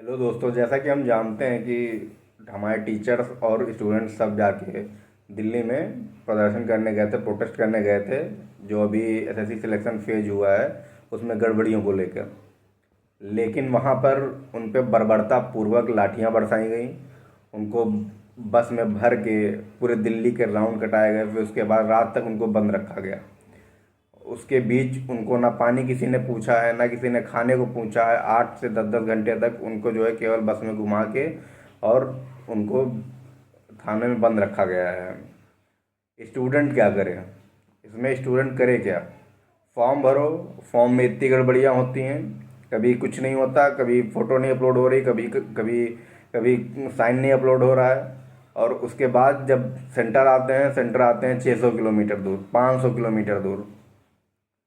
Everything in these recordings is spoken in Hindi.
हेलो दोस्तों, जैसा कि हम जानते हैं कि हमारे टीचर्स और स्टूडेंट्स सब जाके दिल्ली में प्रदर्शन करने गए थे, प्रोटेस्ट करने गए थे। जो अभी एसएससी सिलेक्शन फेज हुआ है उसमें गड़बड़ियों को लेकर, लेकिन वहाँ पर उन पे बर्बरता पूर्वक लाठियाँ बरसाई गई। उनको बस में भर के पूरे दिल्ली के राउंड कटाए गए, फिर उसके बाद रात तक उनको बंद रखा गया। उसके बीच उनको ना पानी किसी ने पूछा है, ना किसी ने खाने को पूछा है। 8 से 10 10 घंटे तक उनको जो है केवल बस में घुमा के और उनको थाने में बंद रखा गया है। स्टूडेंट क्या करे इसमें? स्टूडेंट करे क्या? फॉर्म भरो, फॉर्म में इतनी गड़बड़ियाँ होती हैं। कभी कुछ नहीं होता, कभी फ़ोटो नहीं अपलोड हो रही, कभी कभी कभी साइन नहीं अपलोड हो रहा है। और उसके बाद जब सेंटर आते हैं 600 किलोमीटर दूर, 500 किलोमीटर दूर।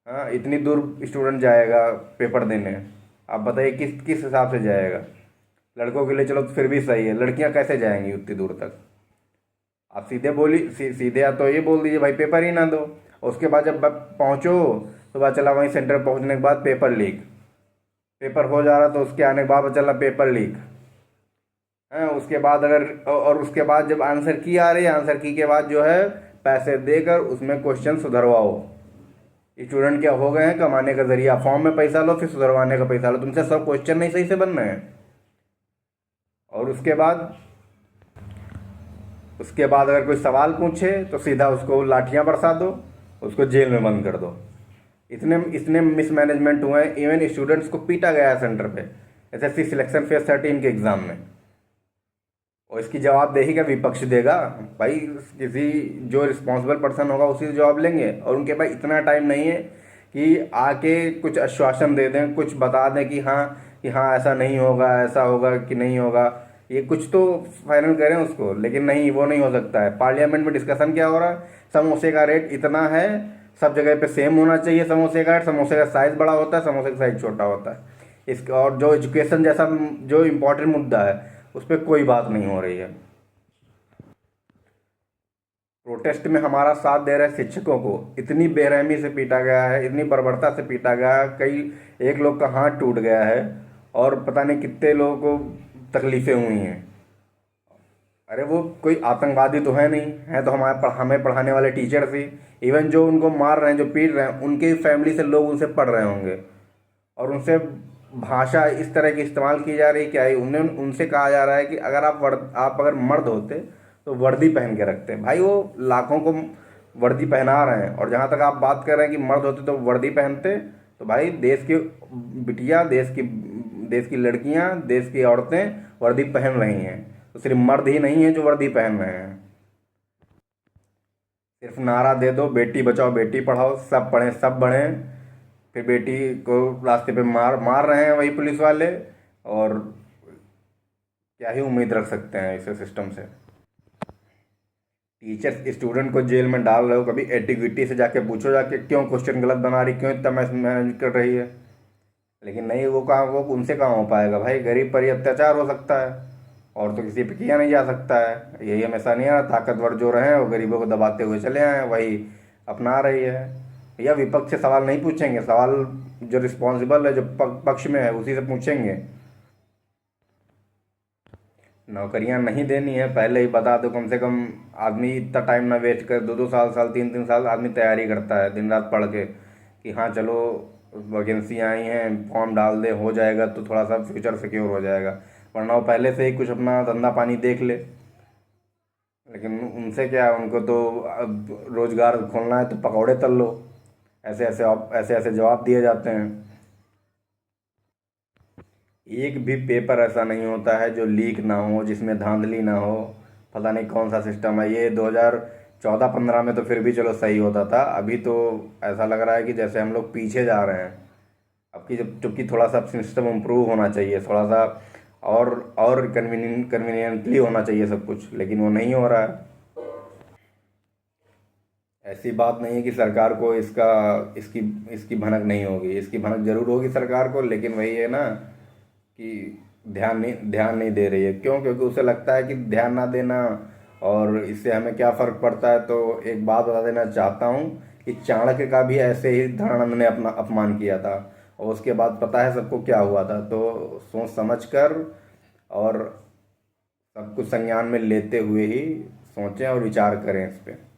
हाँ, इतनी दूर स्टूडेंट जाएगा पेपर देने। आप बताइए किस किस हिसाब से जाएगा? लड़कों के लिए चलो तो फिर भी सही है, लड़कियां कैसे जाएंगी उतनी दूर तक? आप सीधे आप तो ये बोल दीजिए भाई पेपर ही ना दो। और उसके बाद जब पहुंचो तो पता चला वहीं सेंटर पहुंचने के बाद पेपर लीक। पेपर हो जा रहा तो उसके आने के बाद पता चला पेपर लीक है। उसके बाद अगर और उसके बाद जब आंसर की आ रही है, आंसर की के बाद जो है पैसे देकर उसमें क्वेश्चन सुधरवाओ। स्टूडेंट क्या हो गए हैं कमाने का जरिया? फॉर्म में पैसा लो, फिर सुधरवाने का पैसा लो। तुमसे सब क्वेश्चन नहीं सही से बन रहे हैं। और उसके बाद अगर कोई सवाल पूछे तो सीधा उसको लाठियां बरसा दो, उसको जेल में बंद कर दो। इतने इतने मिसमैनेजमेंट हुए हैं। इवन स्टूडेंट्स को पीटा गया है सेंटर पे, एसएससी सिलेक्शन फेज 13 के एग्जाम में। और इसकी जवाबदेही का विपक्ष देगा? भाई, किसी जो रिस्पॉन्सिबल पर्सन होगा उसी से जवाब लेंगे। और उनके पास इतना टाइम नहीं है कि आके कुछ आश्वासन दे दें, कुछ बता दें कि हाँ ऐसा नहीं होगा, ऐसा होगा कि नहीं होगा। ये कुछ तो फाइनल करें उसको, लेकिन नहीं, वो नहीं हो सकता है। पार्लियामेंट में डिस्कशन क्या हो रहा है? समोसे का रेट इतना है, सब जगह पे सेम होना चाहिए। समोसे का रेट, समोसे का साइज़ बड़ा होता है, समोसे का साइज़ छोटा होता है। इसका और जो एजुकेशन जैसा जो इम्पोर्टेंट मुद्दा है उस पर कोई बात नहीं हो रही है। प्रोटेस्ट में हमारा साथ दे रहे शिक्षकों को इतनी बेरहमी से पीटा गया है, इतनी बर्बरता से पीटा गया है। एक लोग का हाथ टूट गया है और पता नहीं कितने लोगों को तकलीफें हुई हैं। अरे वो कोई आतंकवादी तो है नहीं है, तो हमें पढ़ाने वाले टीचर्स ही। इवन जो उनको मार रहे हैं, जो पीट रहे हैं, उनके फैमिली से लोग उनसे पढ़ रहे होंगे। और उनसे भाषा इस तरह की इस्तेमाल की जा रही, क्या है उन्हें उनसे कहा जा रहा है कि अगर आप अगर मर्द होते तो वर्दी पहन के रखते। भाई, वो लाखों को वर्दी पहना रहे हैं, और जहाँ तक आप बात कर रहे हैं कि मर्द होते तो वर्दी पहनते, तो भाई देश की बिटिया, देश की लड़कियां, देश की औरतें वर्दी पहन रही हैं। तो सिर्फ मर्द ही नहीं है जो वर्दी पहन रहे हैं। सिर्फ नारा दे दो बेटी बचाओ बेटी पढ़ाओ, सब पढ़ें सब बढ़ें, फिर बेटी को रास्ते पे मार मार रहे हैं वही पुलिस वाले। और क्या ही उम्मीद रख सकते हैं इस सिस्टम से? टीचर स्टूडेंट को जेल में डाल रहे हो, कभी एटिक्विटी से जाके पूछो, जाके क्यों क्वेश्चन गलत बना रही, क्यों इतना मैनेज कर रही है? लेकिन नहीं, वो उनसे कहाँ हो पाएगा भाई? गरीब पर ही अत्याचार हो सकता है, और तो किसी पे किया नहीं जा सकता है। यही हमेशा नहीं आ रहा, ताकतवर जो रहे और गरीबों को दबाते हुए चले आए वही अपना रही है। या विपक्ष से सवाल नहीं पूछेंगे? सवाल जो रिस्पॉन्सिबल है, जो पक्ष में है, उसी से पूछेंगे। नौकरियां नहीं देनी है पहले ही बता दो कम से कम। आदमी इतना टाइम ना वेस्ट कर, 2 2 साल 3 3 साल आदमी तैयारी करता है दिन रात पढ़ के कि हाँ चलो वैकेंसी आई हैं, फॉर्म डाल दे, हो जाएगा तो थोड़ा सा फ्यूचर सिक्योर हो जाएगा। वरना वो पहले से ही कुछ अपना धंधा पानी देख ले। लेकिन उनसे क्या, उनको तो अब रोजगार खोलना है तो पकौड़े तल लो। ऐसे ऐसे जवाब दिए जाते हैं। एक भी पेपर ऐसा नहीं होता है जो लीक ना हो, जिसमें धांधली ना हो। पता नहीं कौन सा सिस्टम है ये। 2014 15 में तो फिर भी चलो सही होता था, अभी तो ऐसा लग रहा है कि जैसे हम लोग पीछे जा रहे हैं। अब की जब चूँकि थोड़ा सा सिस्टम इम्प्रूव होना चाहिए, थोड़ा सा और कन्वीनियंटली होना चाहिए सब कुछ, लेकिन वो नहीं हो रहा है। ऐसी बात नहीं है कि सरकार को इसकी इसकी भनक नहीं होगी, इसकी भनक जरूर होगी सरकार को, लेकिन वही है ना कि ध्यान नहीं दे रही है। क्यों? क्योंकि उसे लगता है कि ध्यान ना देना और इससे हमें क्या फ़र्क पड़ता है। तो एक बात बता देना चाहता हूँ कि चाणक्य का भी ऐसे ही धनानंद ने अपना अपमान किया था, और उसके बाद पता है सबको क्या हुआ था। तो सोच समझ कर और सब कुछ संज्ञान में लेते हुए ही सोचें और विचार करें इस पे।